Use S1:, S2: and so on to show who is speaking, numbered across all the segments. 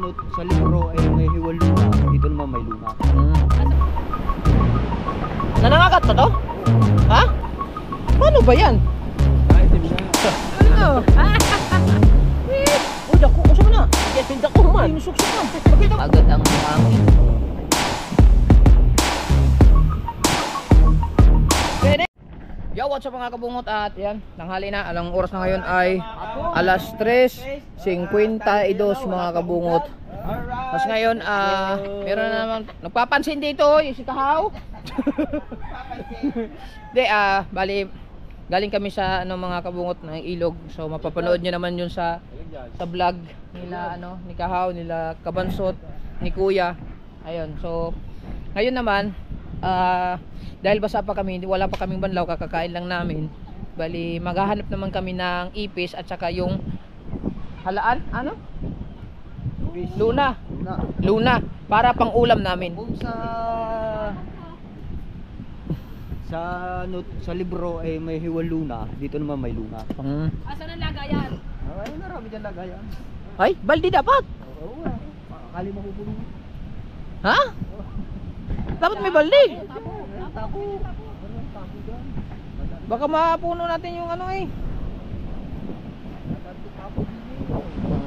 S1: sa libro ay may hiwal luna, dito naman may luna.
S2: Nanangagat na to? Ha? Paano ba yan?
S1: Ay, din na.
S2: Ano? Uy, dako ko siya na. Yes, dako man. Inusok-sok man. Agad ang hangin. Yo, what's up mga kabungot, at yan, tanghali na. Alang oras na ngayon ay alas 3:52 mga kabungot. Tapos ngayon, meron na naman nagpapansin dito, yung si Kahaw. Hindi, bali galing kami sa mga kabungot ng ilog. So mapapanood nyo naman yun sa vlog nila, ni Kahaw, nila Kabansot, ni Kuya. Ayun, so ngayon naman, dahil basa pa kami, wala pa kaming banlaw, kakakain lang namin. Bali maghahanap naman kami ng ipis at saka yung halaan, Luna para pang ulam namin.
S1: Kung sa libro ay may hiwal luna, dito naman may luna.
S3: Asan ang lagayan?
S1: Ay, marami dyan lagayan.
S2: Ay, baldi dapat.
S1: Oo, akali mapupuno.
S2: Ha? Dapat may baldi.
S1: Tako.
S2: Baka mapuno natin yung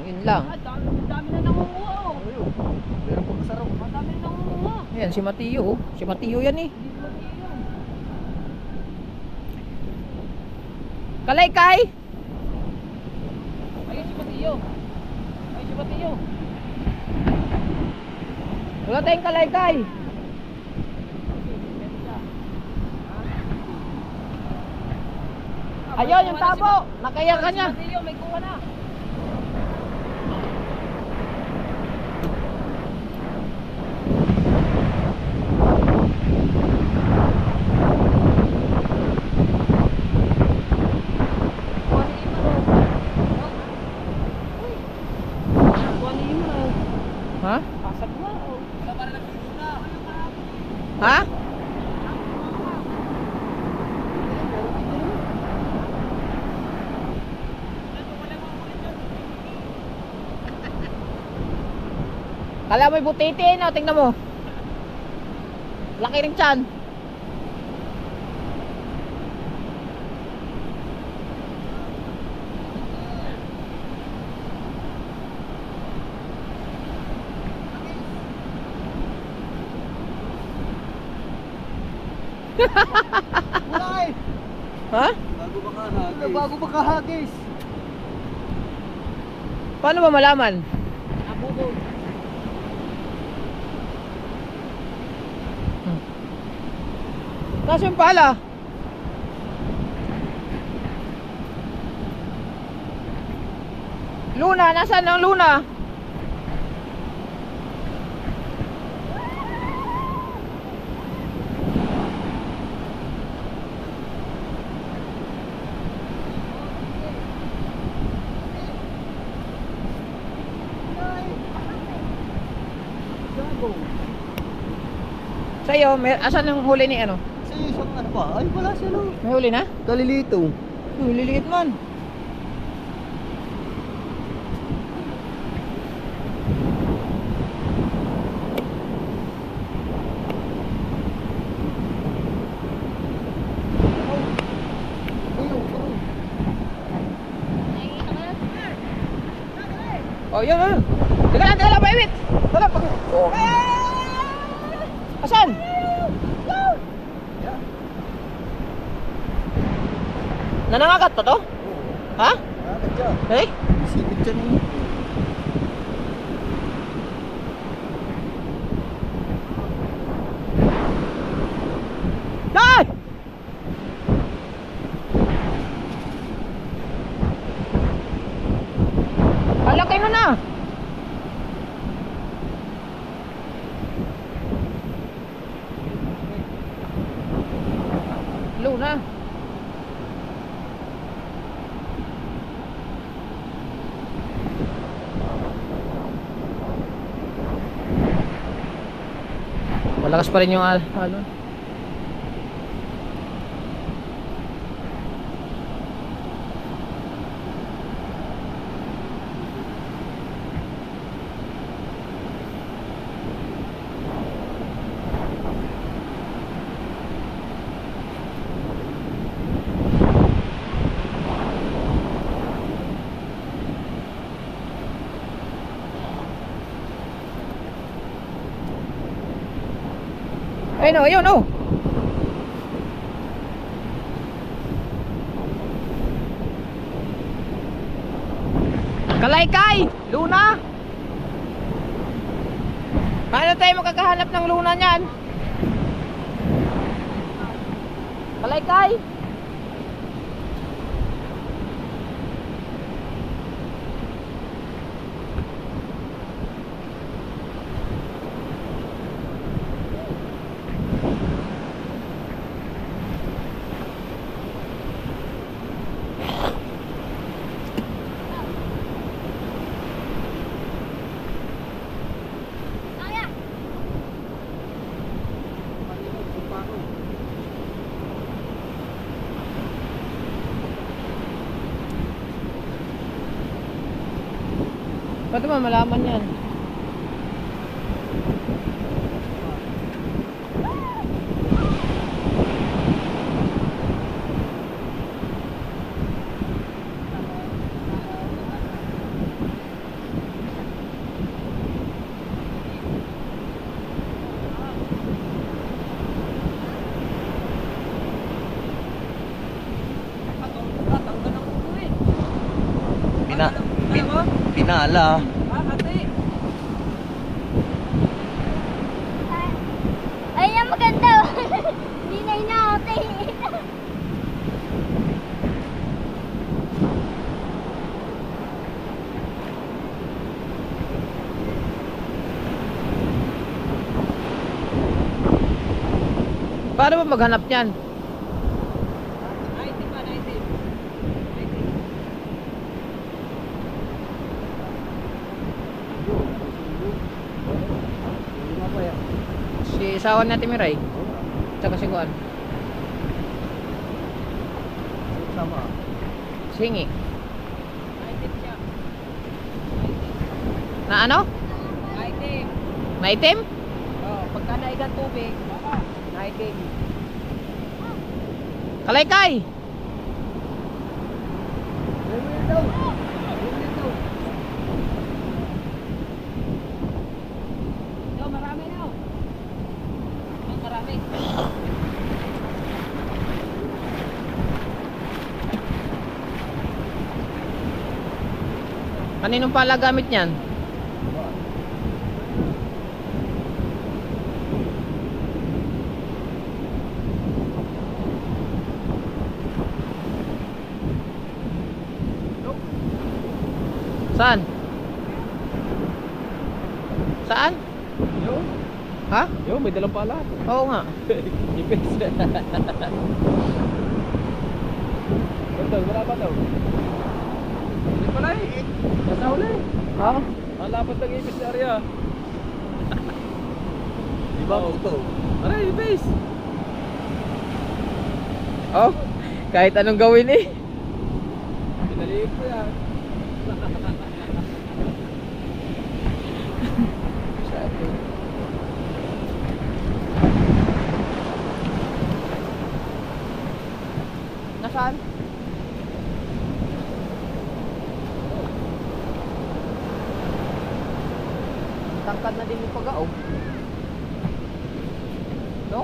S2: yun lang.
S3: Dami na nangunguha, oh.
S1: Meron pang masarap.
S3: Dami na nangunguha.
S2: Yan, si Mateo. Si Mateo yan eh. Kalaykay!
S3: Ayun si Mateo. Ayun si Mateo.
S2: Wala tayong kalaykay. Ayun, yung tabo. Nakaya ka niya.
S3: Si Mateo, may kuha na.
S2: Ha?
S3: Pasag mo, oh.
S2: Ha? Kala mo'y butiti, no? Tingnan mo. Laki ng tiyan.
S1: Kulay!
S2: Ha?
S1: Bago makahagis.
S2: Paano ba malaman?
S3: Nabubog.
S2: Kaso yung pala. Luna, nasaan ang Luna? Sa'yo, asan yung huli ni ano?
S1: Sa isang pa? Ay, wala siya no.
S2: May huli na?
S1: Kalilito.
S2: Liliit man. Oh, yun. Teka lang, paibit. Tara, oh. Asan? Nanangagat pa to? Ha? Eh?
S1: Sipit dyan eh.
S2: Nay! Alakay mo na! Luna. Malakas pa rin yung alon. Ayun oh, ayun oh. Kalaykay! Luna! Paano tayo makakahanap ng luna niyan? Kalaykay! Paano ba malaman yan?
S1: Pinala.
S4: Ay, ang maganda. Hindi na inaotay.
S2: Paano ba maghanap niyan? Si isawan natin Miray. Tsaka si Kuan.
S1: Sama.
S2: Singi. Na ano?
S3: Item.
S2: Na itim?
S3: Oh, pagka naigan tubig, item.
S2: Kalaykay!
S3: Yo, marami na. Marami.
S2: Kaninong pala gamit niyan? Saan? Saan?
S1: Yo,
S2: Ha?
S1: yo, may dalang pala.
S2: Oo nga.
S1: Ipis. Betul, berapa daw? Hindi pala eh. Nasa huli.
S2: Ha?
S1: Ang lapad ng ipis sa area. Di ba ito? Aray, ipis.
S2: Oh, kahit anong gawin eh.
S1: Pinaliit ko yan.
S2: Nasaan? Tangkad na din yung pag-aog. No?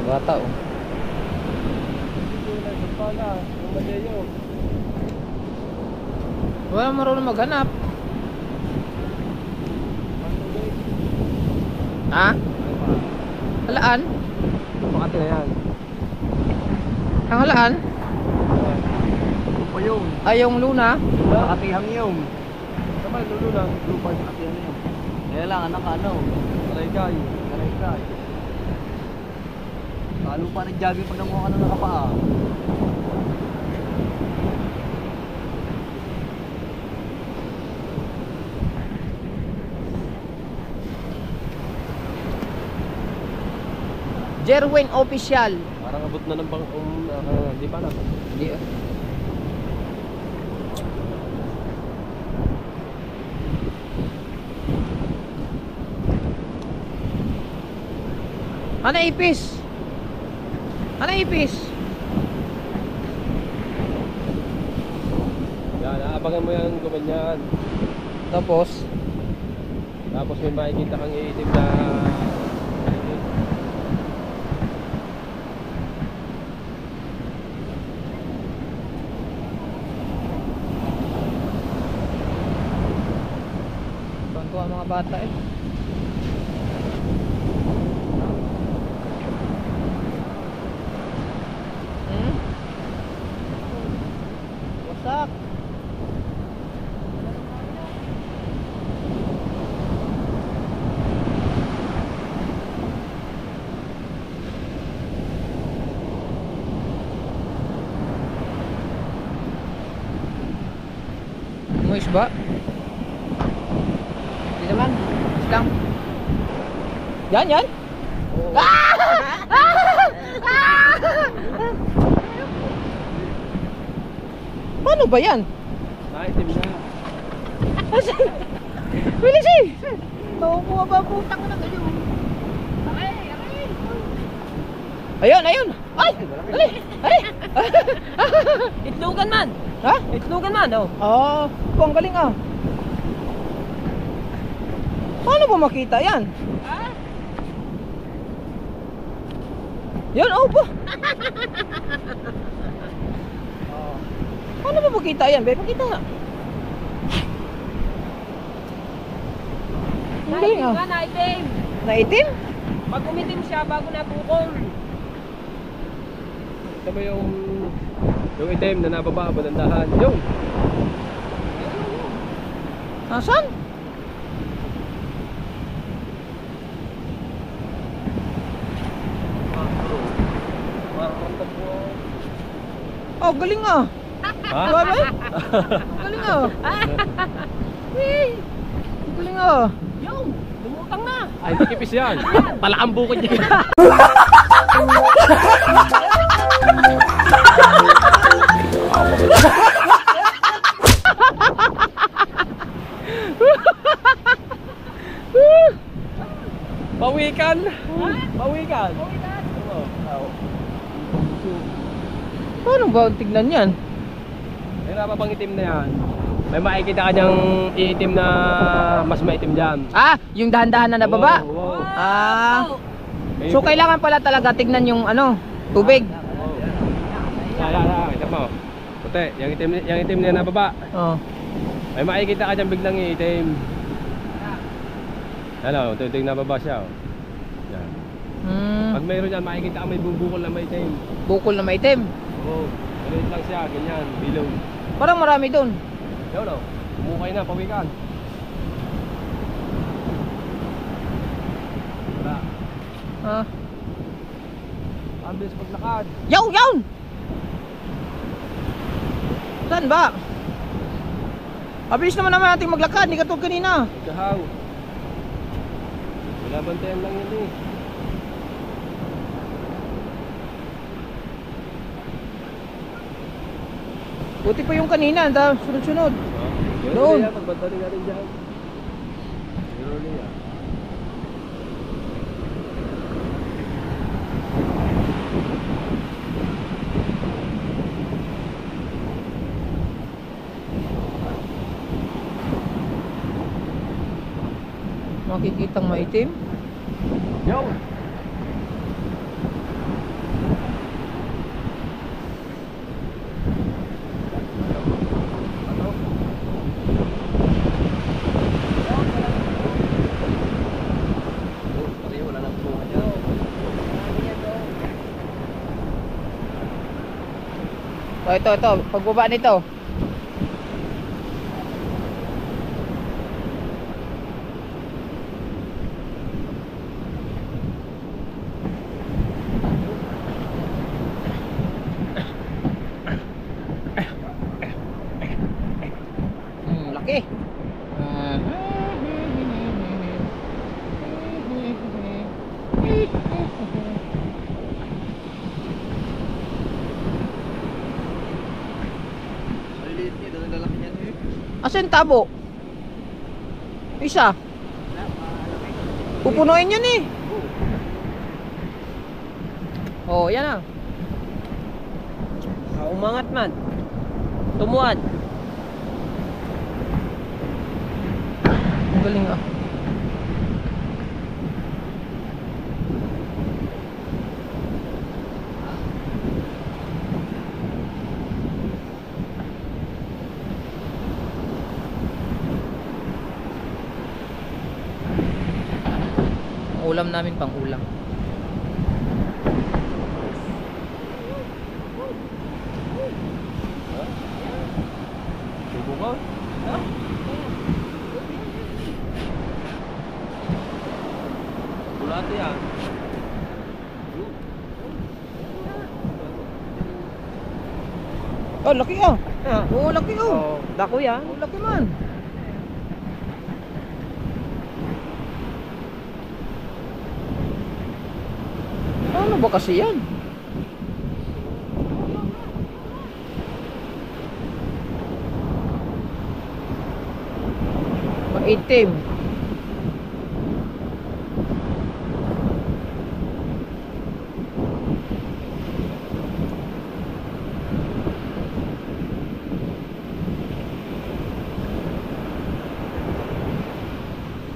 S2: Bata oh. Wala marunong maghanap. Ha? Halaan?
S1: Makati na yan.
S2: Ang halaan?
S1: Lupa yun.
S2: Ay yung luna?
S1: Makatihang yun. Sama, lulo lang. Lupa yung makatihang yun. Kaya lang, anak ano? Kalaykay. Kalaykay. Kalo pa nag-jogging pag nanguha ka na nakapaa.
S2: Jerwin Official.
S1: Parang abot na ng bang... di pa na.
S2: Hindi ah. Ano ipis? Ano ipis?
S1: Abangan mo yan, gumanyan.
S2: Tapos,
S1: Tapos may makikita kang iitim na
S2: tuwan-tuwa ang mga bata eh. Wasak. Moist ba? Hindi naman. Moist lang. Yan, yan. Paano ba yan?
S1: nakaitim na.
S2: Bilis eh! Nakukuha ba putang na kayo? Ayun, ayun! Ay! Dali! Ay!
S3: Itlogan man.
S2: Ha?
S3: Itlogan man, oh.
S2: Ah, ang galing ah. Paano ba makita yan? Yan, oh pa. Paano ba makita yan, be? Pakita nga. Ang galing
S3: Naitim
S2: ah.
S3: ka, naitim.
S2: Naitim?
S3: Pag umitim siya bago nabukol.
S1: Ito mo yung itim na nababa, banandahan. Yung!
S2: Nasaan? Oh, galing ah.
S1: Ha?
S2: Grabe. Galing ah. Hey. Galing ah.
S3: Yung, lumutang na.
S1: Ay, hindi kipis yan. Palakang bukid yan. Pawikan. Pawikan. Oo.
S2: Paano ba tignan yan?
S1: May napapang itim na yan. May makikita ka niyang iitim na mas maitim dyan.
S2: Ah, yung dahan-dahan na nababa.
S1: Oo, oo.
S2: Ah.
S1: May-
S2: So kailangan pala talaga tignan yung ano, tubig.
S1: Oo. Kita mo. Puti, yung itim na nababa.
S2: Oh.
S1: May makikita ka dyan biglang iitim. Ano, tutig nababa siya. Oh. Yan. Pag mayroon yan, makikita ka may bubukol na maitim.
S2: Bukol na maitim.
S1: Oo. Maliit lang siya, ganyan, bilog.
S2: Parang marami doon.
S1: Yun o, umukay na, pawikan. Wala.
S2: Ah.
S1: Ang bilis maglakad.
S2: Yaw, yaw! Saan ba? Abilis naman natin maglakad, hindi katulad kanina.
S1: Magkahaw. Wala bantayan lang yun eh.
S2: Buti pa yung kanina, sunod-sunod.
S1: Doon.
S2: Doon.
S1: Pagbantali natin dyan. Zero niya.
S2: Makikitang maitim.
S1: Yo!
S2: Ito, pagbaba nito. Laki. Asan tabo? Isa. Pupunuin yun eh. Oh, yan ah.
S3: Umangat man. Tumuad.
S2: galing ah. Ulam namin pang ulam.
S1: Subo ka? Bulate yan.
S2: Oh, laki ah. Oo, laki oh.
S1: Oh, dako yan.
S2: Oh, laki man. Ano ba kasi yan? Maitim.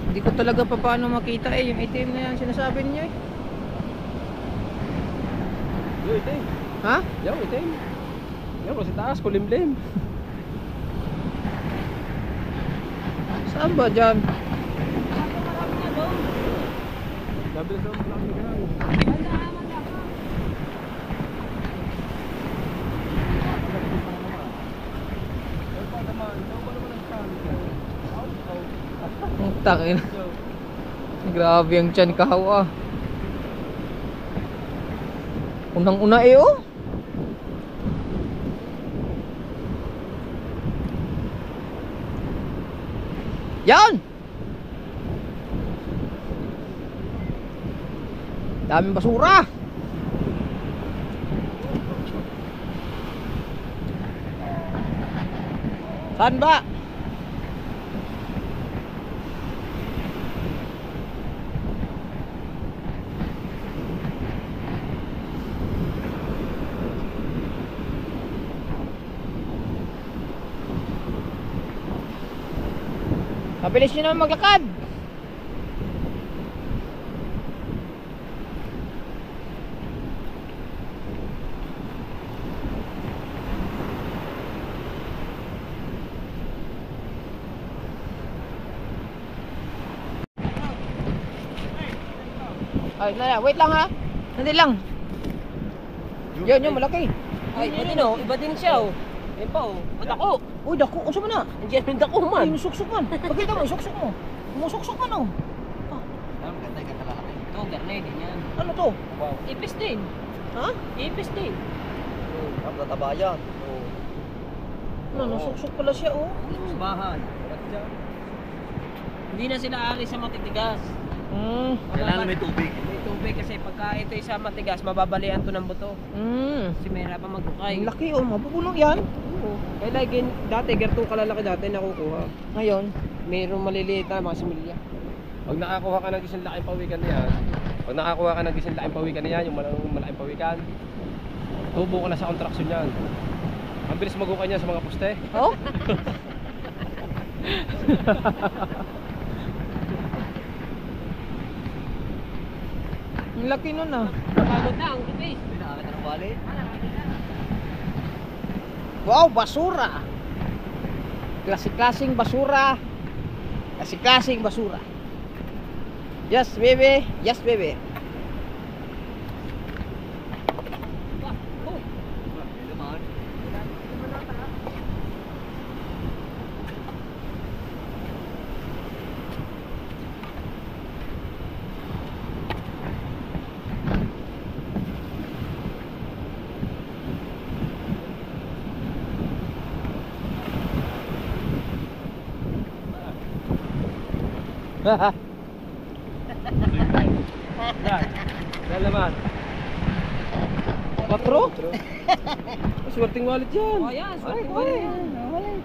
S2: Hindi ko talaga pa paano makita eh, yung itim na yan sinasabi niyo eh.
S1: Yo, itim.
S2: Ha?
S1: Yo, itim. Yo, kasi taas, kulimlim.
S2: Saan ba dyan?
S1: Sabi sa mga lang na
S2: Ang takin. Grabe ang tiyan kahaw ah. Unang-una eh oh. Yan! Daming basura. Saan ba? Mabilis nyo naman maglakad. Ay, wait lang ha. Hindi lang. Yun, yung malaki.
S3: Ay, yun oh. Iba din siya oh. Ayun pa oh. Dako.
S2: Uy, dako. Unsa man na?
S3: Andiyan yung dako man.
S2: Ay, suksok man. Pakita mo, suksok mo. Musuksok man oh.
S3: Ito, garnay din yan.
S2: Ano to?
S3: Ipis din.
S2: Ha?
S3: Ipis din.
S1: Tatabayan.
S2: Ano, nasuksok pala siya oh.
S3: Bahan. Hindi na sila ari sa matitigas.
S1: Kailangan may tubig.
S3: May tubig kasi pagka ito sa matigas, mababalian to ng buto. Kasi mayroon pa magbukay.
S2: Ang laki oh, mabubulong yan.
S3: Oo. Kaya like, dati, gertong kalalaki dati nakukuha.
S2: Ngayon,
S3: Mayroong maliliit na mga similya.
S1: Pag nakakuha ka ng isang laking pawikan na yan, yung malaking pawikan, tubo ka na sa kontraksyon yan. Ang bilis maguka niya sa mga poste.
S2: oh? Ang laki nun ah.
S3: Pagod na, ang ipis.
S2: Wow, basura. Klasik-klasing basura. Klasik-klasing basura. Yes, baby. Yes, baby.
S1: Yan naman. 4? Swerteng wallet yan.
S3: Oh, yan. Swerte mo yan.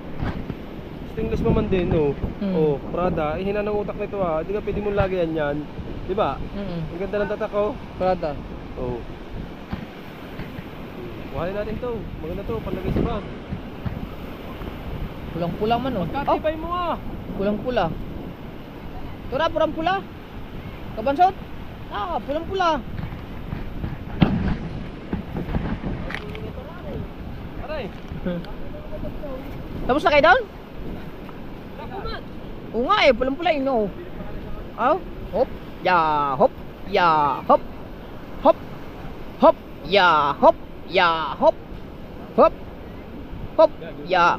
S1: Stainless naman din, no?
S2: Mm.
S1: Oh, Prada. Ihina ng utak nito ha. Hindi ka pwede mong lagyan yan. Di ba? Ang ganda ng tatak ko.
S2: Prada.
S1: Oh. Kuhanin natin to. Maganda to. Panlagay sa bag.
S2: Pulang-pula man oh.
S1: Katibay mo ah.
S2: Pulang-pula. Tura, pulang-pula. Kabansot. Ah, pulang-pula.
S1: Aray.
S2: Tapos na kayo down? Oo nga eh, pulang-pula yun, no? Oh, hop, ya, hop, ya, hop, hop, hop, ya, hop, ya, hop, hop, hop, ya.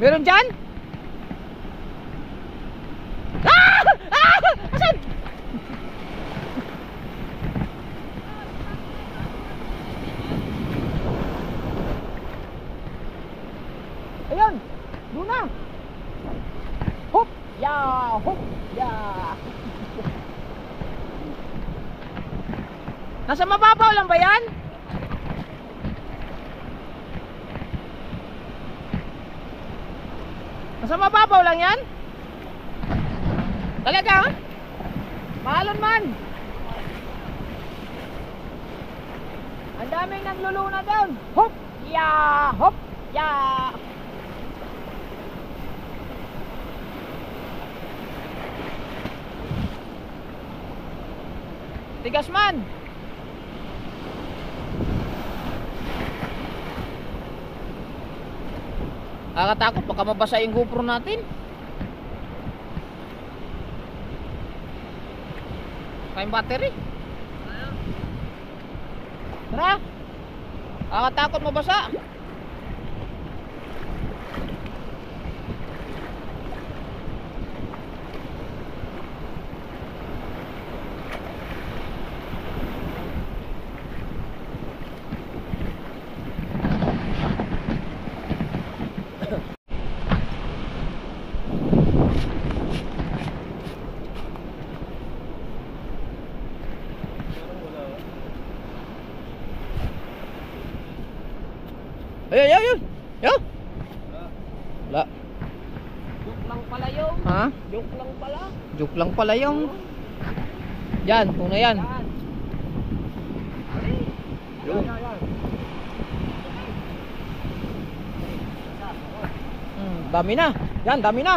S2: Meron dyan? Ah! Ah! Asan? Ayun! Doon na! Hop! Ya! Hop! Ya! Nasa mababaw lang ba yan? Nasa mababaw lang yan? Talaga? Mahalon man! Ang daming nagluluna doon! Hop! Ya! Hop! Ya! Tigas man! Nakakatakot, baka mabasa yung GoPro natin. Time battery. Tara! Nakakatakot mabasa. Ayun, ayun, ayun. Ayun. Wala.
S3: Joke lang pala yun.
S2: Ha?
S3: Joke lang pala.
S2: Joke lang pala yung. Yan, kung na yan. Dami na. Yan, dami na.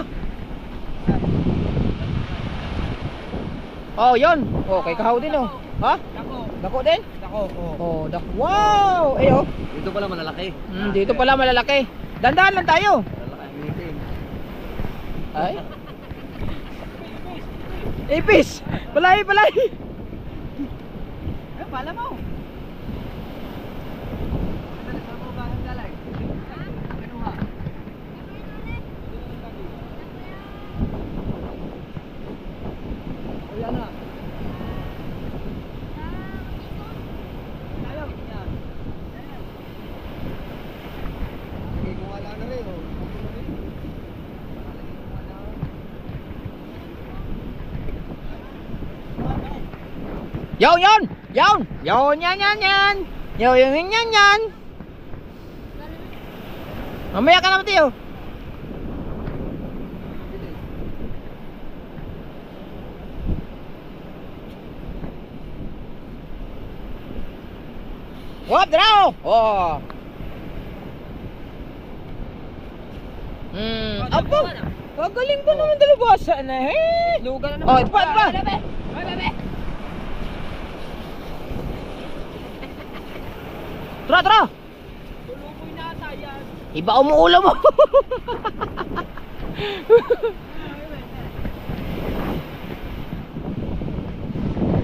S2: Oh, yun. Oh, kay kahaw din oh. Ha?
S3: Dako.
S2: Dako din?
S3: Dako.
S2: Oh, dako. Wow! Ayo.
S1: Dito pala malalaki.
S2: Dito pala malalaki. Dandahan lang tayo.
S1: Malalaki ang ngipin.
S2: Ay. Ipis! Palay, palay!
S3: Eh, pala mo.
S1: Ayan na.
S2: Yon, yon! Yon! Yon, yan, yan, yan! Yon, yan, yan, yan, yan! Mamaya ka naman tayo. Wap, draw! Oh! Apo! Kagaling ba naman dalubasa na eh?
S3: Lugan na
S2: Oh,
S3: naman.
S2: ito pa, ito pa! Tara, tara!
S3: Tuluboy na yan.
S2: Iba umuulo mo!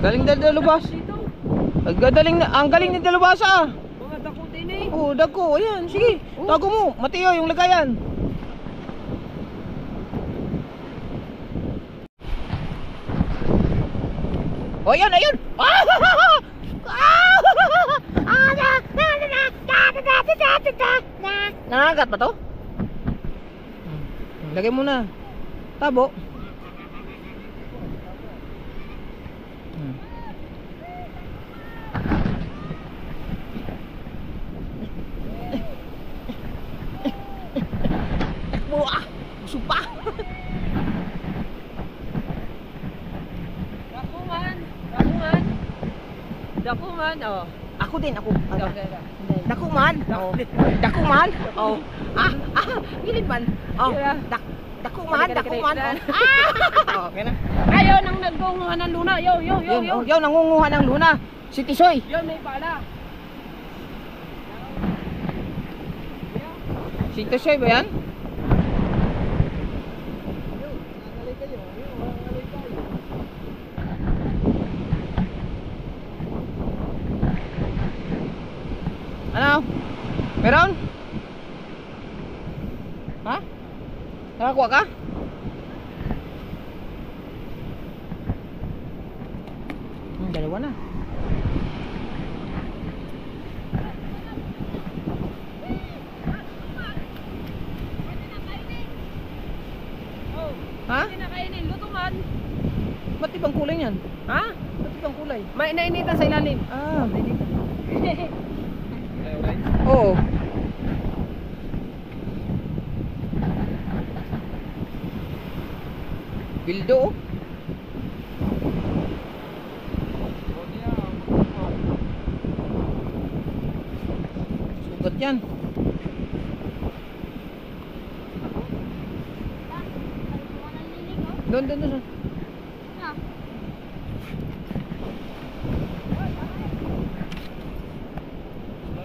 S2: Galing na dalubasa. Ang galing ni dalubasa.
S3: Mga dako din eh.
S2: Oh, dako. Ayan, sige. Tago mo. Matiyo yung lagayan. Oh, ayun, ayun. Nangagat ba to? Lagay mo na. Tabo. Supa.
S3: Dakuman. Dakuman. Dakuman, oh.
S2: Ako din, ako.
S3: Okay.
S2: Dakuman. Oh. Dakuman. Oh. Gilid man. Oh.
S3: Yeah.
S2: Dako man, dako man. Ah! Okay na.
S3: Ayaw nang naggunguha ng luna. Yo.
S2: Yun, nangunguha ng luna. Si Tisoy.
S3: Yo, may pala.
S2: Si Tisoy ba yan? Ano? Meron? Ha? Nakakuha ka? Dalawa na. Ha?
S3: Hindi na kainin. Luto man.
S2: Ba't ibang kulay yan?
S3: Ha?
S2: Ba't ibang kulay?
S3: May nainitan sa ilalim.
S2: Ah, oo. Bildo. Sugat yan. Doon.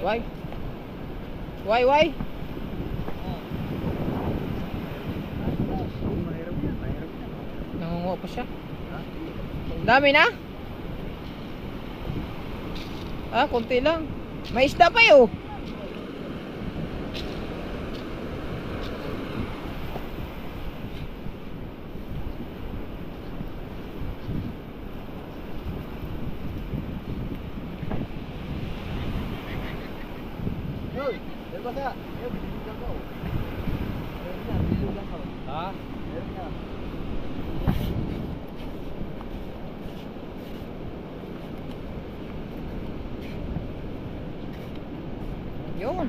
S2: Why? Nangungo pa siya. Dami na? Ah, konti lang. May isda pa yun.
S1: Ha?
S2: Yun.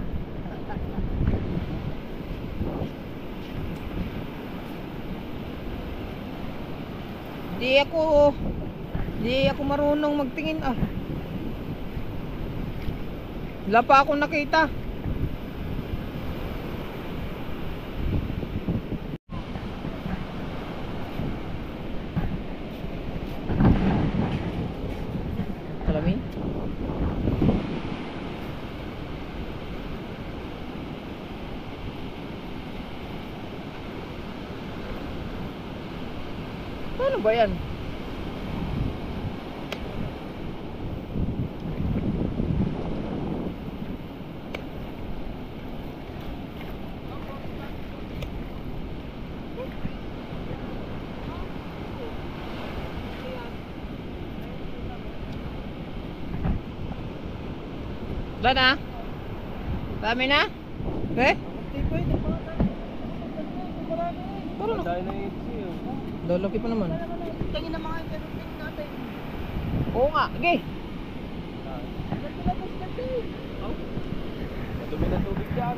S2: Di ako marunong magtingin ah. Wala pa akong nakita. Salamin. Ano ba yan? Wala na? Dami na? Eh? Parang
S1: Dahil na yung siyo.
S2: lalaki pa naman.
S3: Tingin na mga internet natin.
S2: Oo nga, sige.
S1: Madumi na tubig dyan.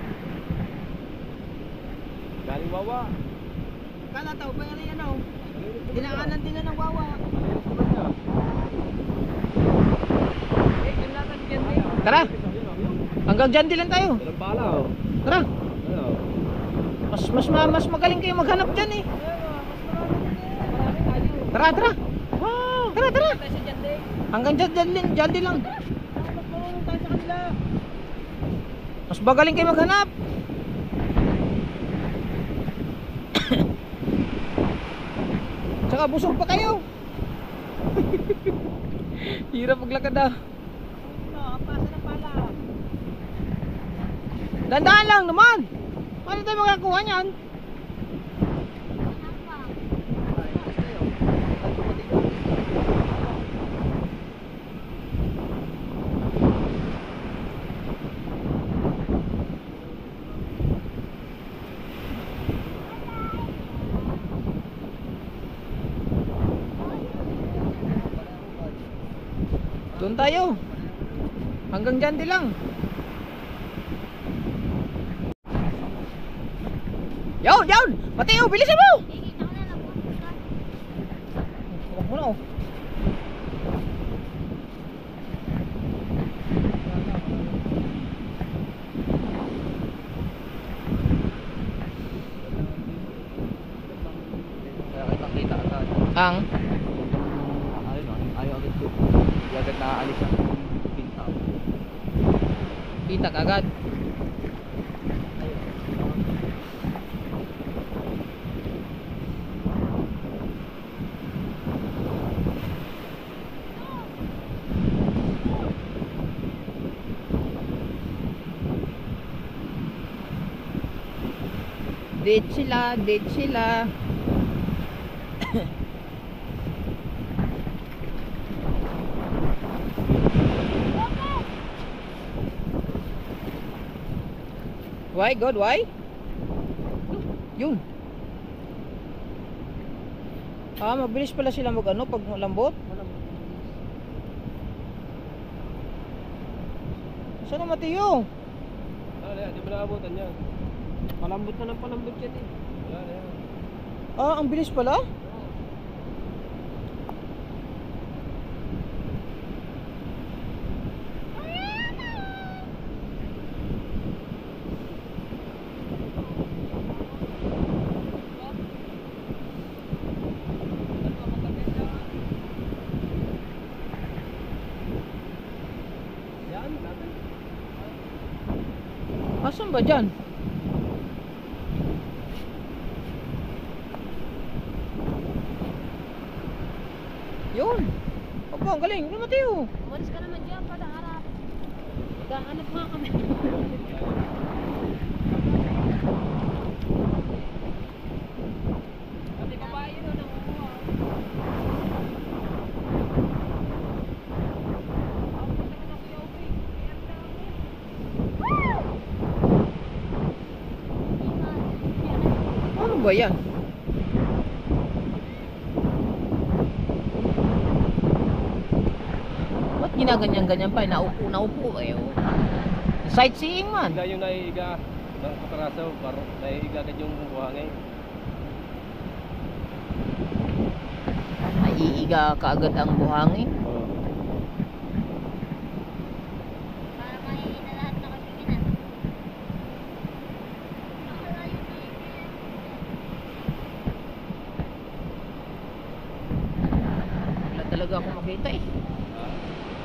S1: Galing wawa.
S3: Kala tao ba yan ano? Dinaanan din na ng wawa.
S1: Malinis naman niya.
S3: Yung latag dyan din.
S2: Tara, hanggang dyan din lang tayo.
S1: Walang bala oh.
S2: Tara,
S1: Ano?
S2: mas magaling kayo maghanap dyan eh. Tara.
S3: Wow!
S2: Tara.
S3: Tayo sa dyan din.
S2: Hanggang dyan din lang.
S3: Magpulong tayo sa kanila.
S2: Mas magaling kayo maghanap. Tsaka busog pa kayo. Hirap maglakad ah.
S3: Pasa na pala.
S2: Dandahan lang naman. Paano tayo makakuha niyan? Doon tayo. Hanggang dyan din lang. Yon! Mateo, bilisan mo! Huwag mo na oh. Ang
S1: Ayaw agad ko. Hindi agad naaalis ang pinta.
S2: kita agad. Dead sila, dead sila. Why, God, why? Yun. Ah, mabilis pala sila mag ano pag malambot. Saan na Mateo?
S3: Wala, di mo naabutan yan. Palambot na ng palambot yan eh. Wala na yan.
S2: Ah, ang bilis pala.
S3: Yan, natin.
S2: Asan ba dyan? Yun. Opo, ang galing. Ano Mateo?
S4: Umalis ka naman dyan para harap. Naghahanap nga kami.
S3: Pati babae yun ang nangunguha.
S2: Ano ba yan? Ba't ginaganyan-ganyan pa? Naupo eh. Oh. Sightseeing man.
S3: Sila yung naiiga ng kaparasaw. Parang naiiga agad yung buhangin.
S2: Naiiga kaagad ang buhangin.
S3: Oo.
S4: Para makikita lahat na kapiginan.
S2: Wala talaga akong makita eh.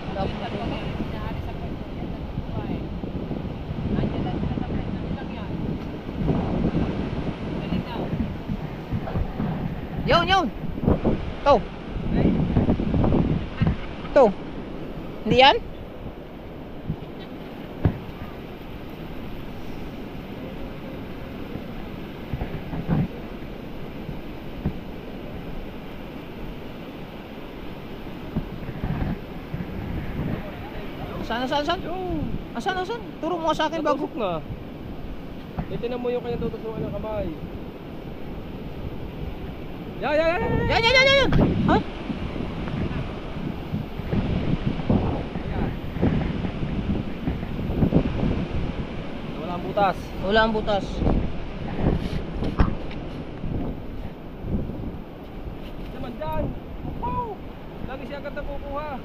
S2: Wala akong makita. Yun, yun. To. To. Hindi yan? Saan? Asan? Turo mo nga sa akin bago.
S3: Natusok na. Itinan mo yung kanyang tutusuan ng kamay. Yan!
S2: Yan. Ha?
S3: Wala ang butas.
S2: Wala ang butas.
S3: Naman dyan! Oh! Lagi siya agad nakukuha.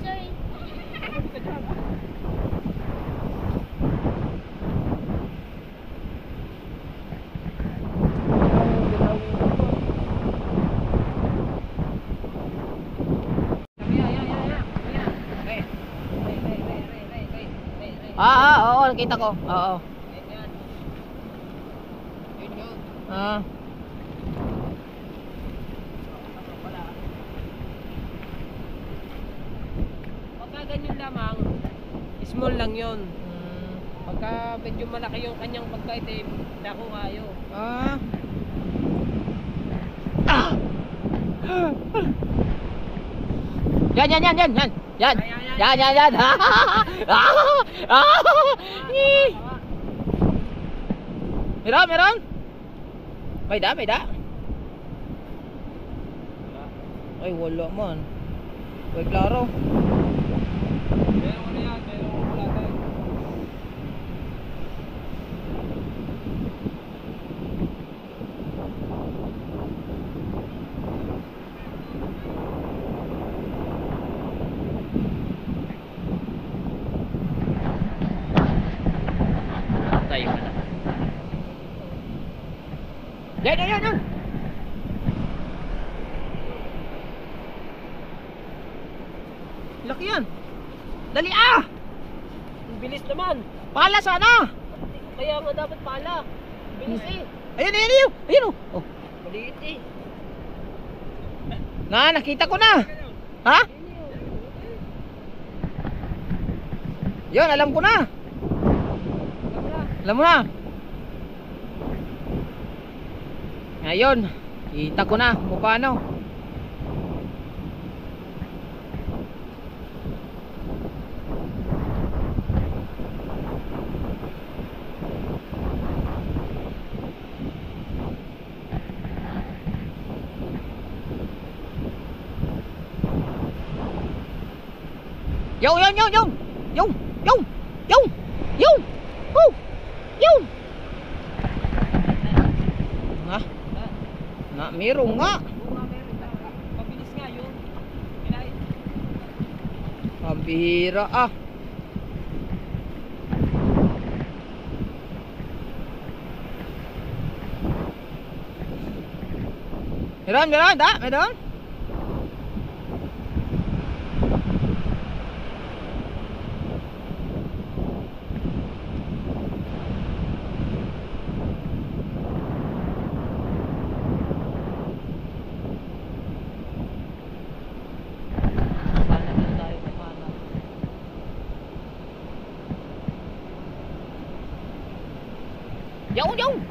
S4: Sir.
S3: Sabi ka dyan.
S2: Oo, nakita ko. Oo. Ah.
S3: Pagka ganyan lamang, small lang yon. Pagka medyo malaki yung kanyang pagkaitim, dako kayo.
S2: Ah. Yan. Yan. Meron. May da. Ay, wala man. Ay, klaro.
S3: Meron ano yan, meron kulatan.
S2: Tayo na. Yan. Laki yan. Dali ah!
S3: Ang bilis naman.
S2: Pala sana!
S3: Kaya nga dapat pala. Bilis eh.
S2: Ayun oh.
S3: Maliit eh.
S2: Nakita ko na. Ha? Yun, alam ko na. Alam mo na. Ngayon, kita ko na kung paano. Yo. Meron nga.
S3: Mabilis nga yun. Kinain.
S2: Pambihira ah. Meron.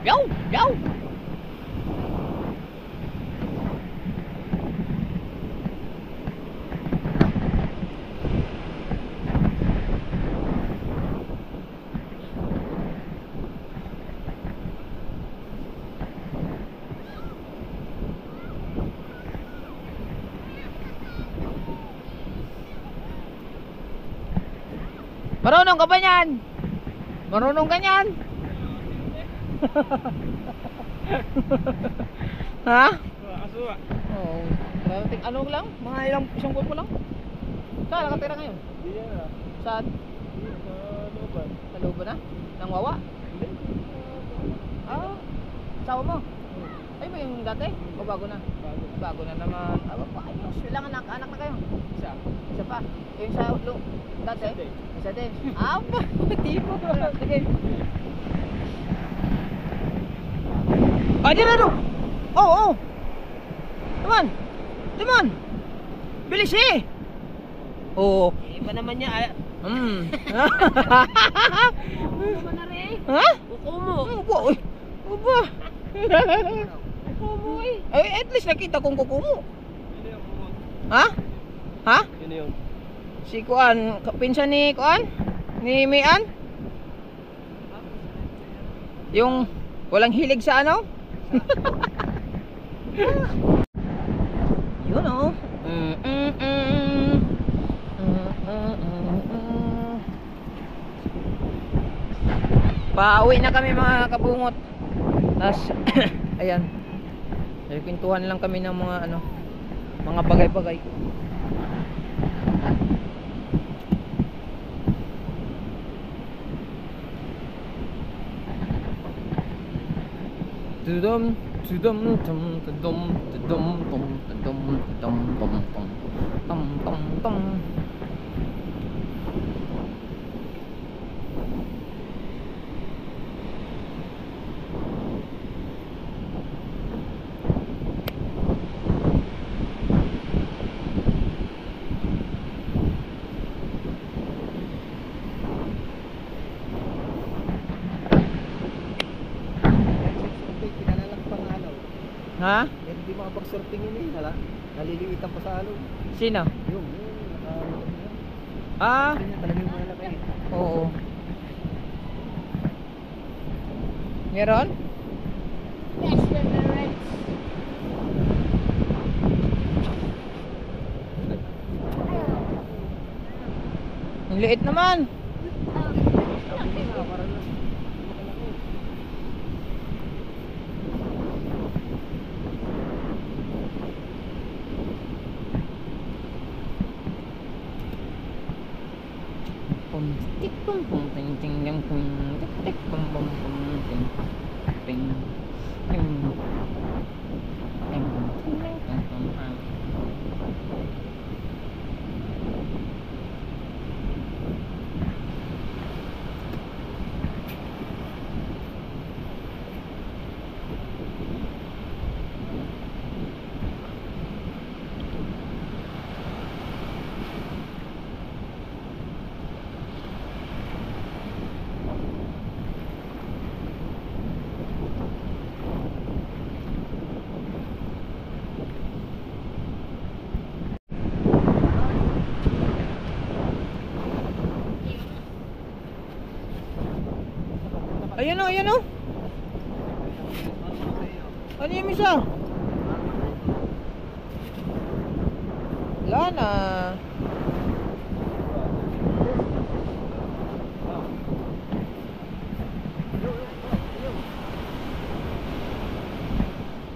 S2: Yo. Marunong ka ba niyan? Marunong ka niyan? Ha?
S1: Asuwa.
S2: Oo. Darating ano lang? Mga isang buwan pa lang? Saan nakatira ngayon?
S1: Hindi yan ah.
S2: Saan?
S1: Sa looban.
S2: Sa loob na? Nang wawa?
S1: Hindi.
S2: Ah, asawa mo? Ay ba yung dati? O bago na? Bago na naman. Ayos, ilang anak na kayo? Isa pa? Yung sa loob? Dati? Isa din. Ah, tipo. Sige. Diyan na. Oo. Tuman. Bilis eh. Oo.
S3: Iba naman niya. Upo na rin.
S2: Ha?
S3: Upo mo.
S2: Upo. Upo. Upo mo eh. Ay, at least nakita kong kuko mo.
S1: Yun yung bumot.
S2: Ha?
S1: Yun yung.
S2: Si Kuan, pinsan ni Kuan? Ni Mian? Yung walang hilig sa ano? Yun oh. Pauwi na kami mga kabungot. Tas ayan. Nagpintuhan lang kami ng mga ano, mga bagay-bagay. Tudum tudum tum tudum tudum tum tudum tudum tum. Ha?
S1: Hindi makapag-surfing yun eh. Naliliitan pa sa alo.
S2: Sino?
S1: Yung nakamotor niya.
S2: Ah,
S1: Talagang malaki.
S2: oo. Meron?
S4: Yes, the reds.
S2: Ang liit naman. Tik pum pum ting ting yang pum tik tik pum pum pum ting ting ting. Ayun o, ayun o. Ano yung isa? Wala na.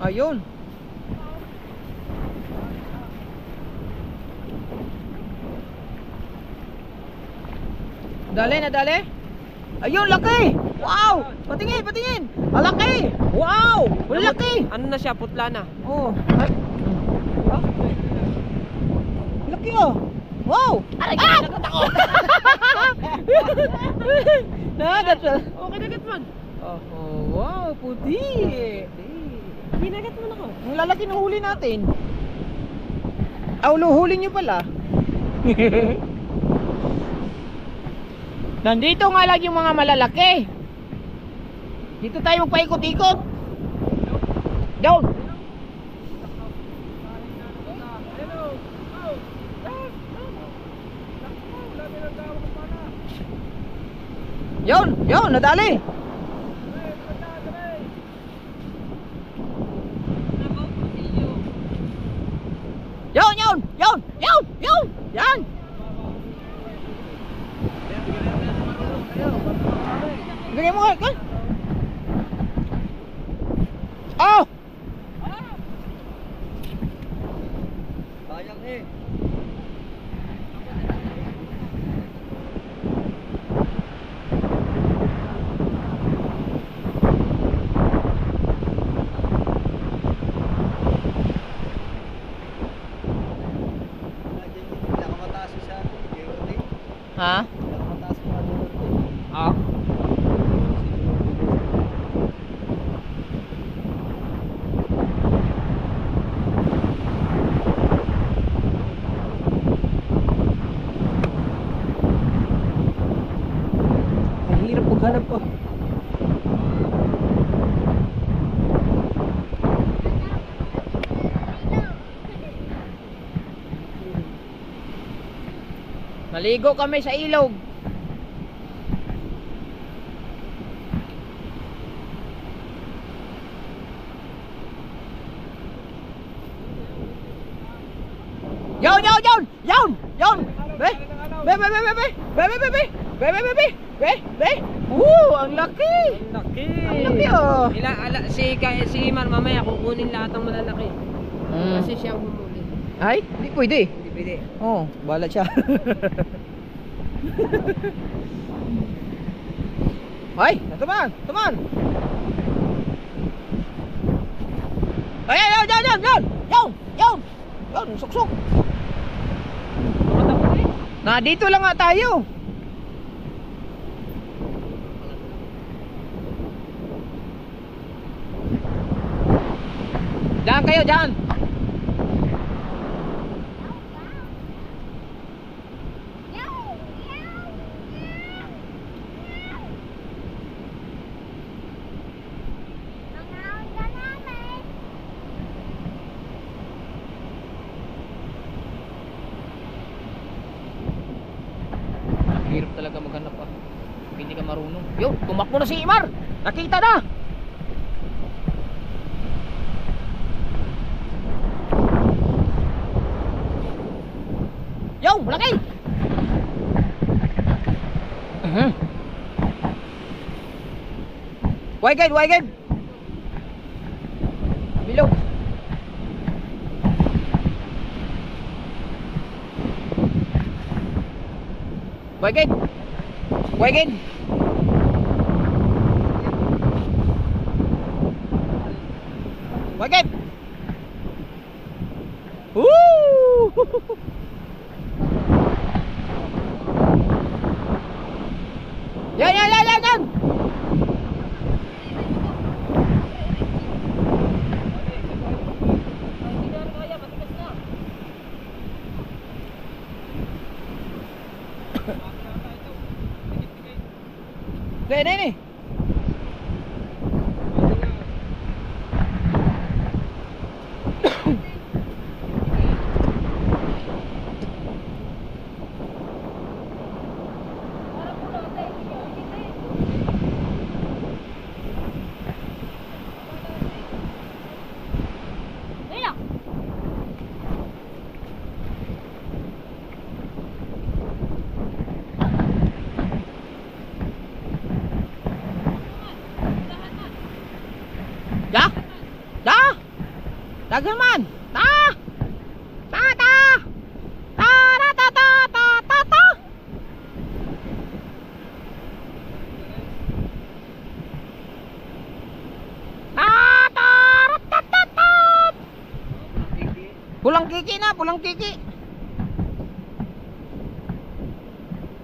S2: Ayun. Dali na, dali. Ayun, laki. Wow! Patingin, patingin. Ang laki. Wow! Ang laki.
S3: Ano na siya, putla na.
S2: Oh. Ay. Laki oh. Wow!
S3: Aray,
S2: Ah!
S3: nagat ako.
S2: Nagat siya.
S3: Okay, nagat man.
S2: Oh, wow, puti.
S3: Ginagat mo na ako.
S2: Ang lalaki ng huli natin. Huli nyo pala. Nandito nga lang yung mga malalaki. Dito tayo magpaikot-ikot. Down. Yun, nadali. Yun. Yan. Bigay mo kan? Oh!
S1: Sayang eh. Pinakamataas siya sa atin, Geote.
S2: Ha?
S1: Pinakamataas yung Geote.
S2: Ah. Mahirap maghanap pa. Maligo kami sa ilog. Yon. Be. Ang laki.
S3: Laki.
S2: Ang laki oh.
S3: Si Imar mamaya kukunin lahat ng malalaki. Kasi siya ang humuli.
S2: Ay, hindi pwede.
S3: Hindi pwede.
S2: Oh, balat siya. Ay, teman. Ay, yan, suksok. Na dito lang nga tayo. Diyan kayo, diyan. Hirap talaga maghanap pa. Hindi ka marunong. Yo, tumakbo na si Imar. Nakita na. Yo, laki. Wide. Bilog. Wide. Woo! Yan. Ini. Ta! Daghan man! Ta! Ta! Ta! Ta! Ta! Ta! Ta! Ta! Ta! Ta! Pulang kiki na, pulang kiki.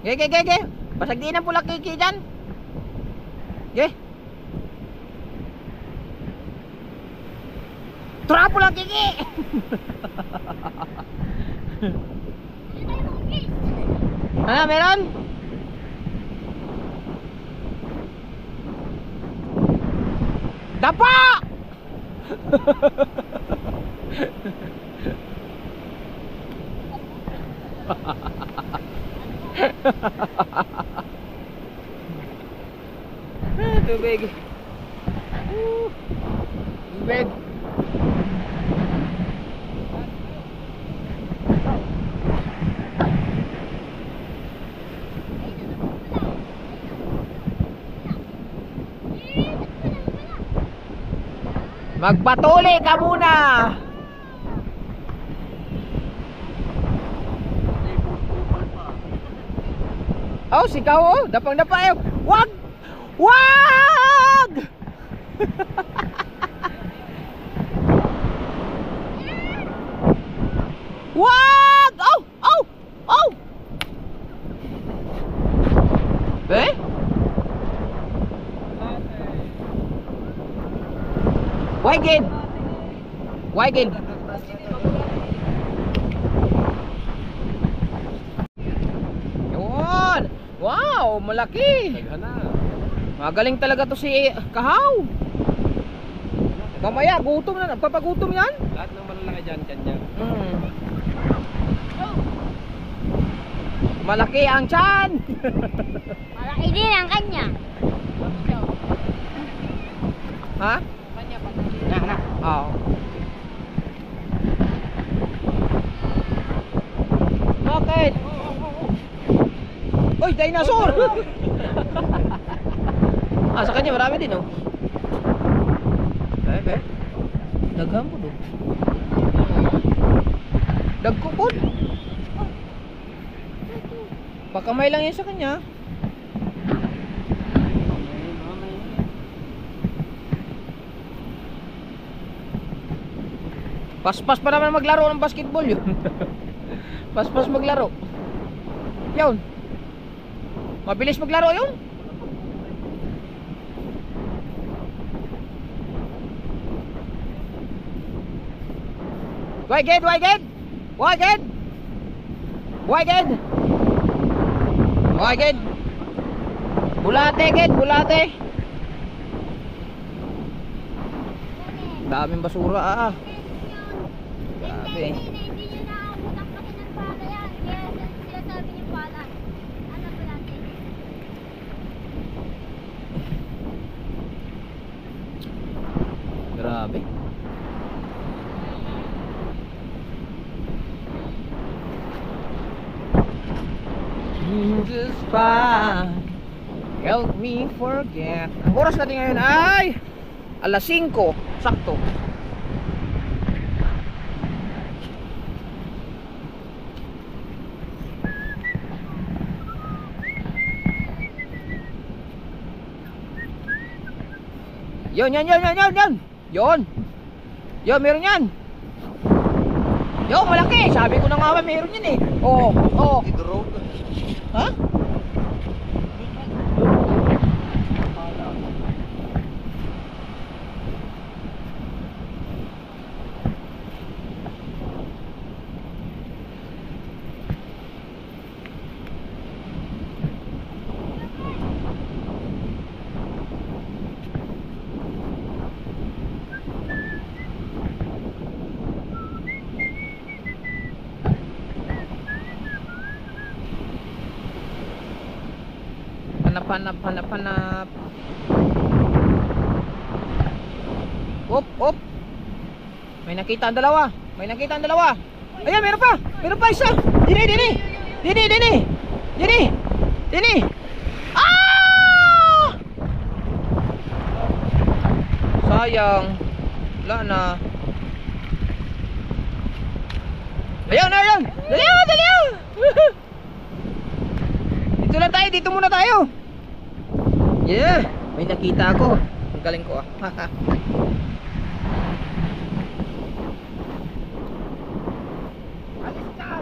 S2: Ge. Pasagdiin ang pulang kiki dyan. Ge. Tura pulang kiki. Ano, meron? Dapa! Tubig. Tubig. Magpatuli ka muna. Oh, sigaw oh, dapang-dapa eh. Wag! Wag! Wag! Oh! Oh! Oh! Eh? Wagin! Wagin! Yun! Wow! Malaki! Magaling talaga to si Kahaw. Mamaya, gutom na. Nagpapagutom yan.
S3: Lahat ng malalaki dyan, kanya.
S2: Malaki ang tiyan.
S4: Malaki din ang kanya.
S2: Ha?
S3: Kanya pa.
S2: Oo. Bakit? Uy, dinosaur! Sa kanya marami din, oh. Bebe. Daghang po, oh. Dagkupod. Pakamay lang yan sa kanya. Paspas pa naman maglaro ng basketball yun. Paspas maglaro. Yun. Mabilis maglaro yun. Waged. Bulate. Daming basura Grabe.
S4: Hindi nyo nakakutang kasi ng pala yan. Kaya sila sabi niyo pala. Ano ba natin?
S2: Grabe. Just fine. Help me forget. Ang oras natin ngayon ay alas 5. Sakto. Yon. Yon, meron yan. Yo, malaki. Sabi ko na nga meron yan eh. Oh. Ha? Hanap. Op. May nakita ang dalawa. Ayan, meron pa isa. Dini. Ah! Sayang. Wala na. Ayun, ayun! Dali! Dali! Dito na tayo, dito muna tayo. Yeah, may nakita ako. Ang galing ko ah. Alis ka!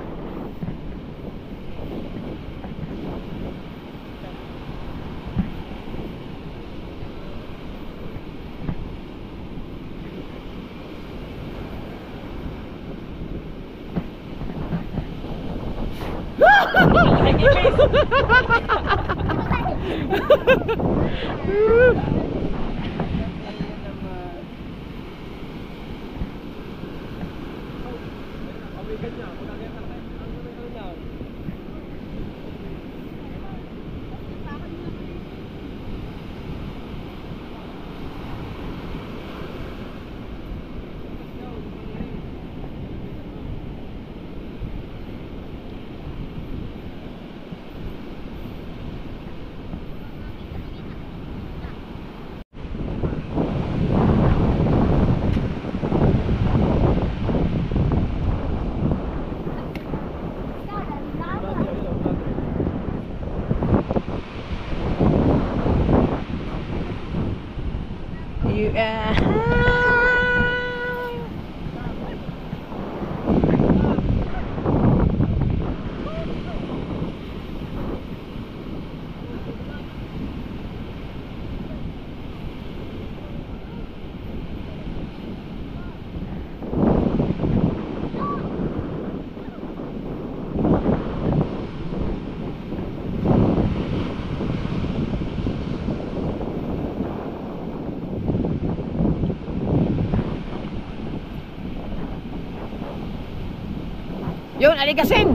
S2: Yun, aligasing!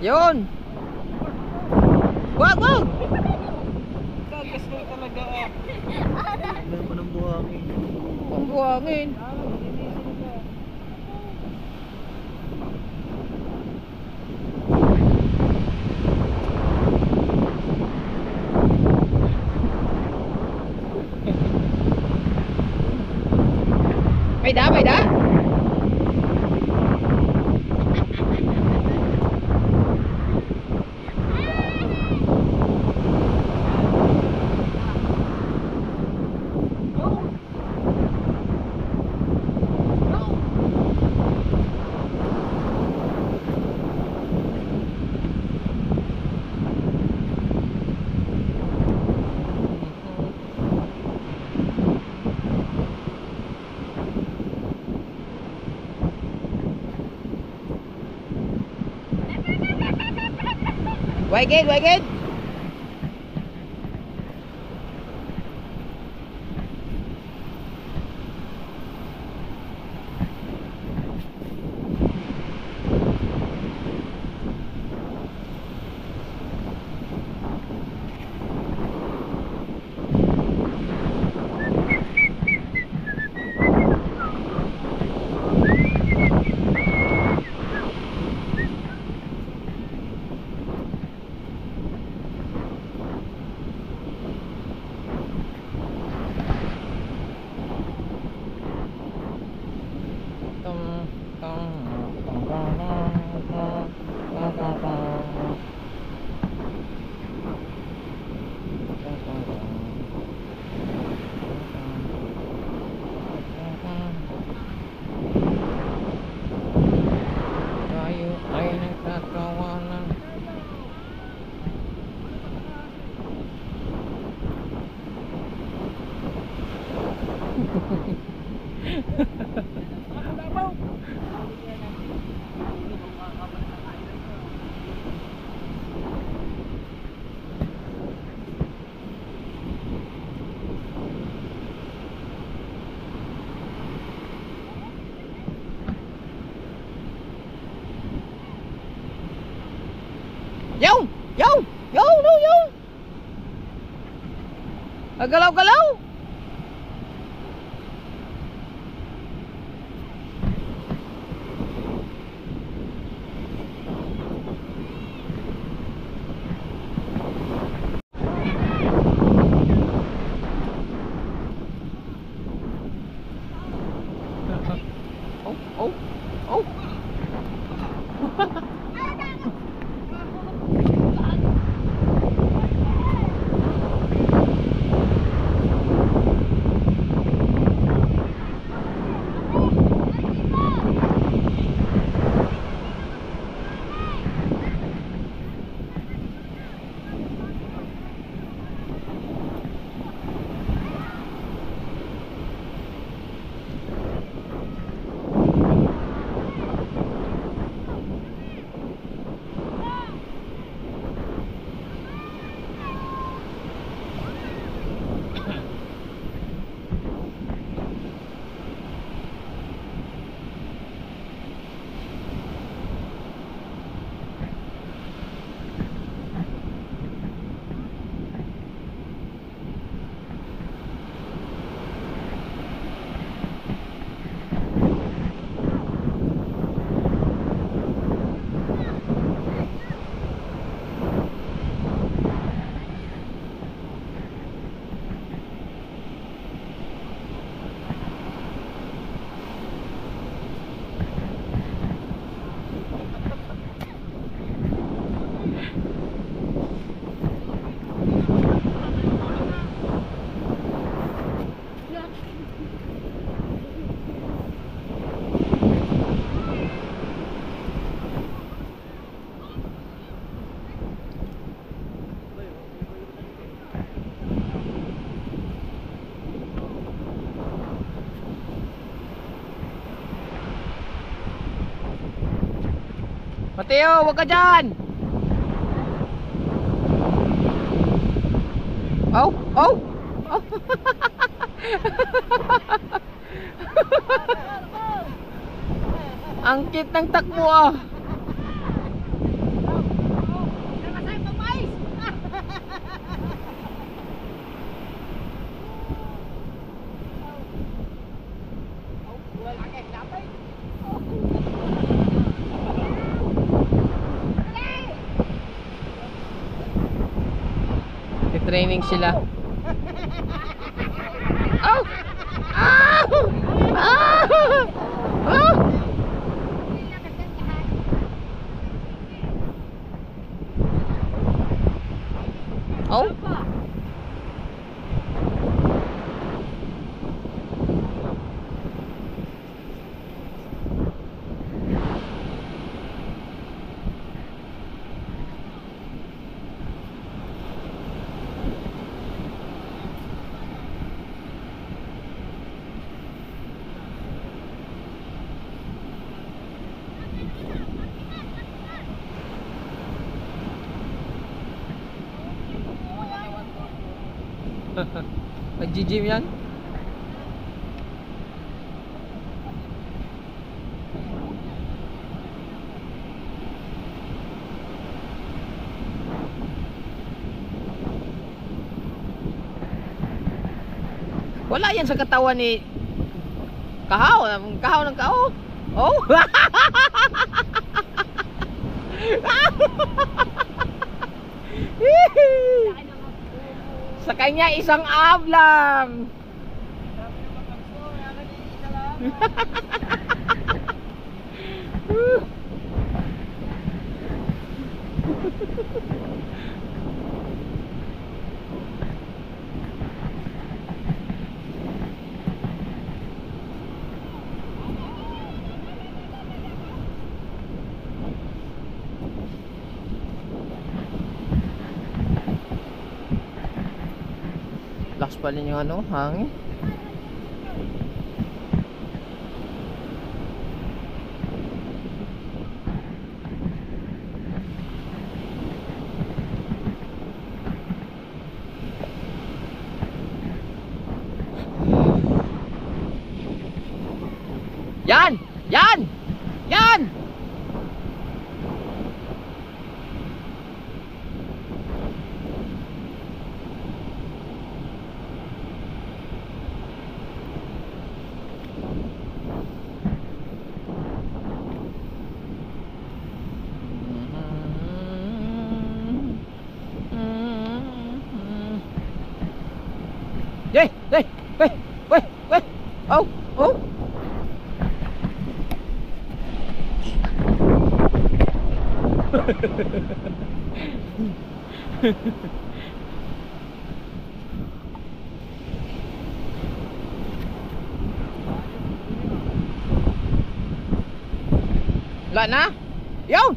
S2: Yun! Wag, wag!
S3: Kagas mo talaga ah.
S1: Meron pa ng buhangin.
S2: Ang buhangin. May da, may da. Wagid, wagid. Yo! Yo! Yo! No! Yo! Galaw-galaw! Teo, wag ka dyan! Oh, oh! Oh! Ang cute ng takbo ah! Training sila. Oh! Ah! Ah! Ah! Oh! Nag-gym yan? Wala yan sa katawan ni Kahaw, kahaw ng kao. Oh. Sa kanya isang ab lang. Lakas pa rin yung ano, hangin. Yan! Yan! Yan! Đây, đây, quay, quay, quay. Oh, oh. Lại na. Yêu.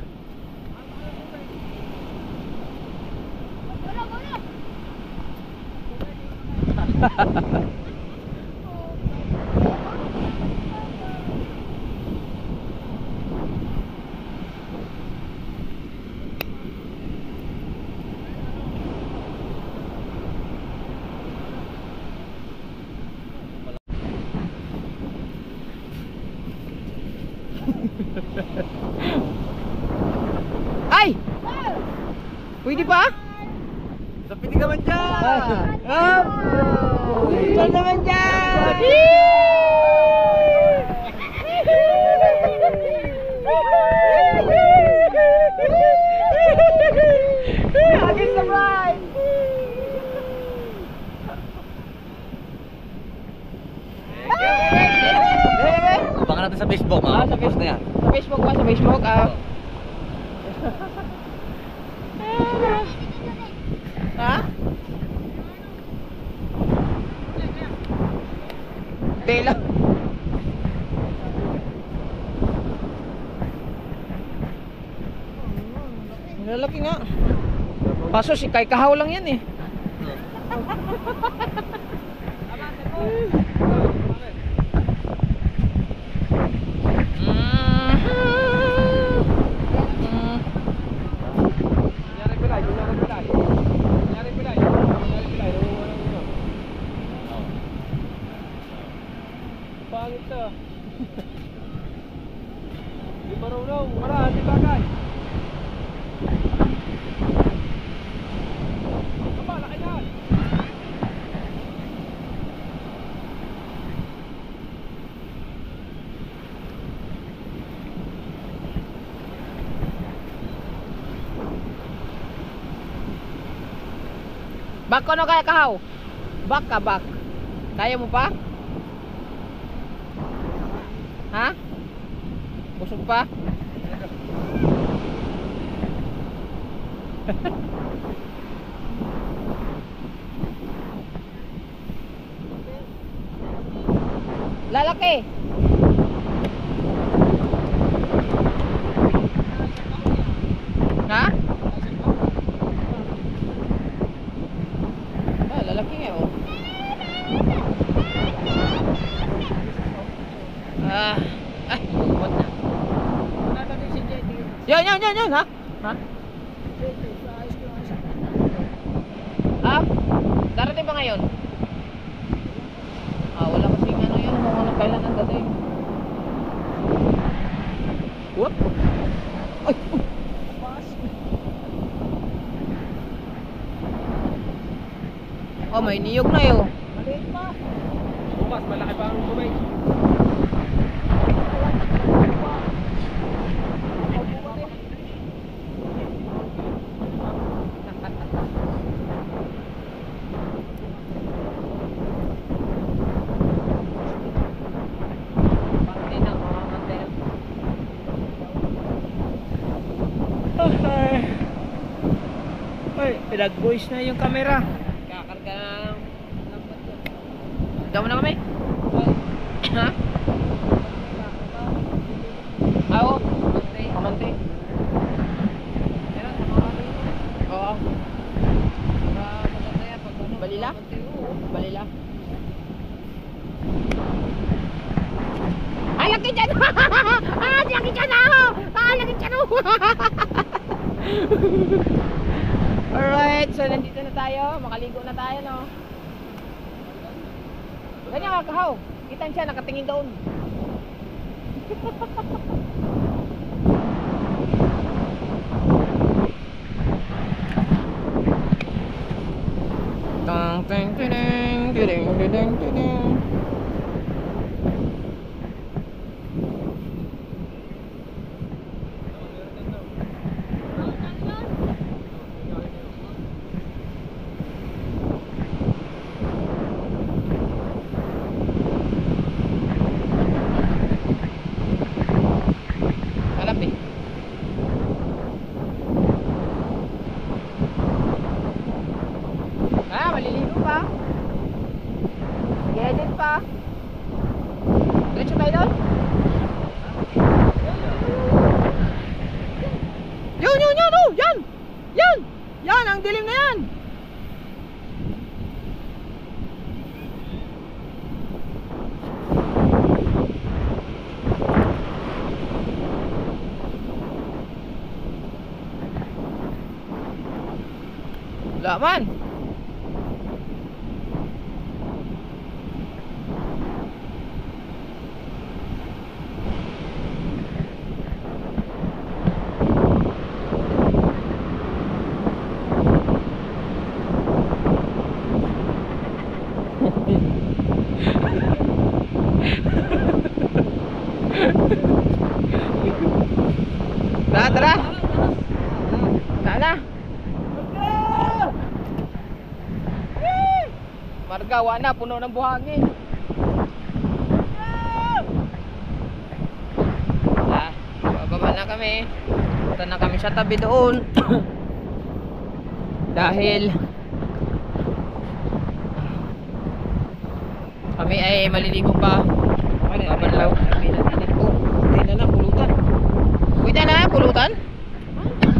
S2: Ay! Pwede pa?
S1: Sapit ka man dyan!
S2: Up! Ito naman dyan! Against the bride!
S1: Abangan natin sa Facebook, mga
S2: Sa
S1: post na yan.
S2: Sa Facebook ba? Sa Facebook? Ha? Tela. Lalaki nga. Paso si Kay Kahaw lang yan eh.
S1: Di marunong, wala, di bagay. Aba, laki na.
S2: Back ko no kaya kahaw? Back ka, back. Kaya mo pa? Ha? Busog pa? Lalaki. Ha? Ah, lalaki nga oh. Ah, ay, what na?
S3: Natatin si Jetty.
S2: Yan, ha? Ha?
S3: Jetty, ayos ko ayos.
S2: Ah, darating ba ngayon? Ah, wala kasing ano yan, kung ano kailan ang dating. What? Ay! Oh, may niyog na yun.
S3: Maliit pa.
S1: Bukas, malaki pa ang tubig.
S3: Pangti na, mga mantel.
S1: Ay, pinag-voice na yung camera.
S3: Kakarga na ng lambat ko.
S2: Damo na kami? Ha? Ah, oo. Kamante.
S3: Pero sa mga ano yun,
S2: Oo.
S3: maganda yan pag ano,
S2: Balila?
S3: mamantay, oo.
S2: Balila. Ay, laki dyan! Ah, laki dyan ako! Ah, laki dyan ako! Alright, so nandito na tayo. Makaligo na tayo, no? Ganyan ka, kahaw. Kita siya, nakatingin doon. Tang, tang, tiding, tiding, tiding, tiding. Hanap eh. Ah, maliligo pa. Edit pa. Diretso tayo doon? Yun, oh, yan! Yan! Yan, ang dilim na yan! Laman! Tara, tara! Tara! Margawa na, puno ng buhangin. Ah, bababa na kami. Punta na kami sa tabi doon. Dahil kami ay maliligo pa. Babanlaw. Oh, pwede na pulutan. Pwede na pulutan?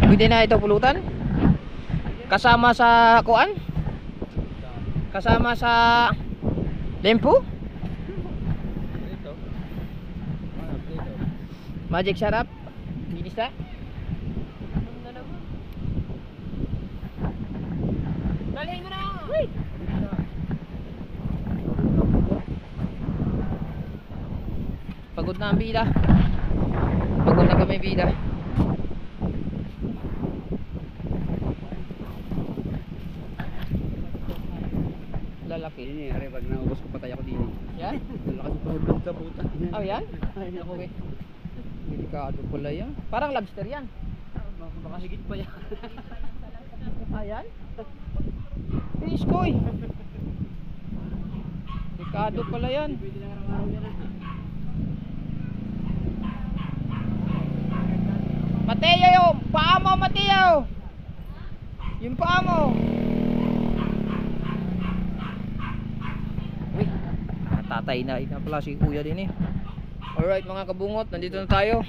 S2: Pwede na ito pulutan? Kasama sa kuan? Kasama sa lempo? Magic sarap? Ginis na?
S3: Dalihin mo na!
S2: Pagod Pagod na ang bila. Pagod na kami bila. Lalaki.
S1: Ini, hari pag naubos ko patay ako din.
S2: Yan?
S1: Lakas tuhod sa puta.
S2: Oh, yan?
S1: Ay, ako.
S2: Okay. Delikado pala yan. Parang lobster yan.
S1: Baka higit pa yan.
S2: Ayan. Fish koy. Delikado pala yan.
S1: Pwede na araw-araw yan.
S2: Mateo yung paa mo, Mateo. Yung paa mo. Uy, tatay na pala si kuya din eh. Alright mga kabungot, nandito na tayo.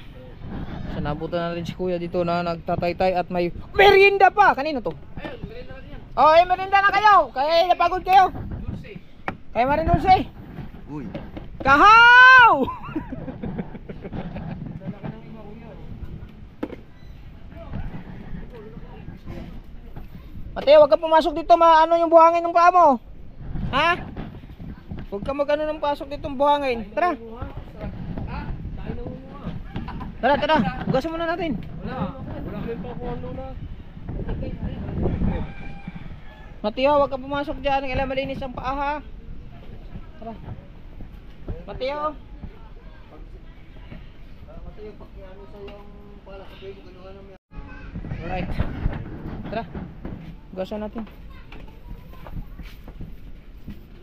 S2: So nabutan na rin si kuya dito na nagtataytay at may merienda pa. Kanino to?
S1: Ayun, merienda natin yan.
S2: Oh, merienda na kayo. Kaya napagod kayo.
S1: Dulce.
S2: Kaya marin dulce.
S1: Uy.
S2: Kahaw! Mateo, wag ka pumasok dito, maano yung buhangin ng paa mo. Ha? Huwag ka magano ng pasok dito ng buhangin. Tara. Tara, tara. Hugasan muna natin.
S1: Wala kami pa kung ano na.
S2: Mateo, wag ka pumasok dyan. Kailangan malinis ang paa, ha? Tara. Mateo. Mateo, pakiano sa yung pala. Alright. Tara. Hugasan natin.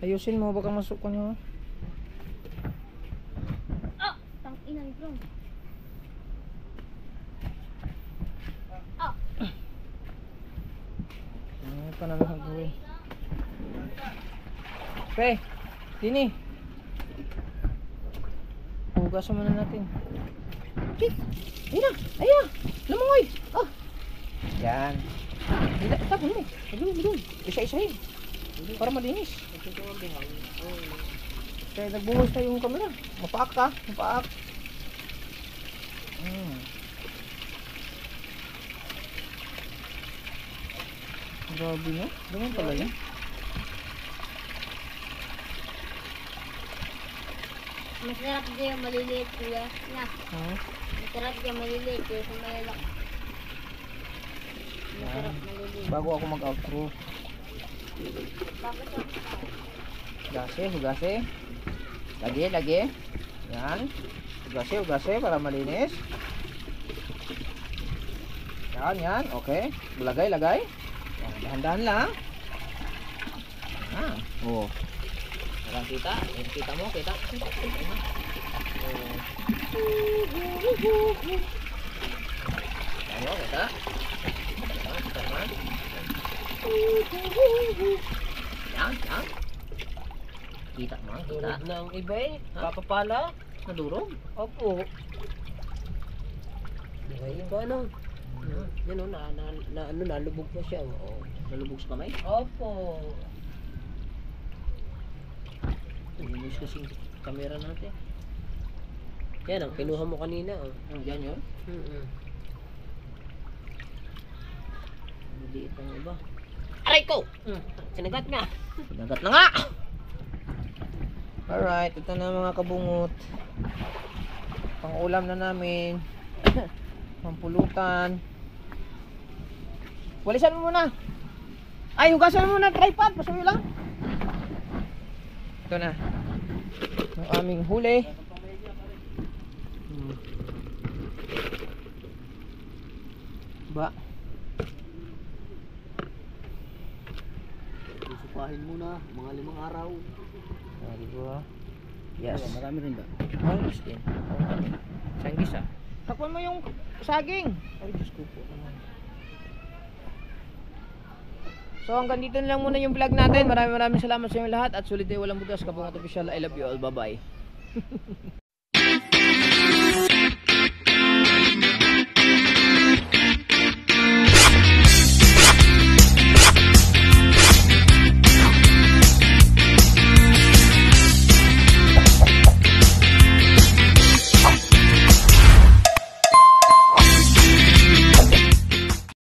S2: Ayusin mo, baka masuk ka nyo.
S4: Oh, tang ina ni bro. Oh,
S2: Ano pa naman gagawin? Okay, Dini. Hugasan muna natin. Chik! Ayun na! Ayun! Lumungoy! Oh! Yan. Hindi, tapon mo. Magulong. Isa-isahin. Para malinis. Kaya nagbuhos na yung camera. Mapaak ka. Mapaak. Grabe no? Ganun pala yan.
S4: masarap din yung maliliit kuya. Na, masarap din maliliit kuya sa malalaki. Masarap maliliit.
S2: Bago ako mag-outro.
S4: Bakit ako?
S2: Hugase. Lagi. Yan. Hugase para malinis. Yan. Okay. Lagay. Yan, dahan-dahan lang. Oh. Parang kita. Kita mo. Oh. Ayo, kita. Yan. Kita mo, kita.
S3: Durog na ang iba eh. Papapala.
S2: Nadurog.
S3: Opo. Ay, iba ano? Yan o, nalubog pa siya. Oo.
S2: Nalubog sa kamay.
S3: Opo.
S2: Linis kasi yung camera natin.
S3: Yan ang kinuha mo kanina. Oh.
S2: Yan yun.
S3: Maliit ang iba. Aray ko! Sinagat nga.
S2: Nagat na nga! Alright, ito na mga kabungot. Pang ulam na namin. Pampulutan. Walisan mo muna. Ay, hugasan mo muna tripod. Pasuyo lang. Ito na. Ang aming huli. Ba?
S1: Susupahin muna, mga 5 araw.
S2: Di ba? Yes.
S1: Marami rin ba?
S2: Mangis din. Sanggis ah. Takpan mo yung saging. Ay, Diyos ko po naman. So hanggang dito na lang muna yung vlog natin. Maraming salamat sa inyo lahat. At sulit ay walang butas. Kabungot Official. I love you all. Bye bye.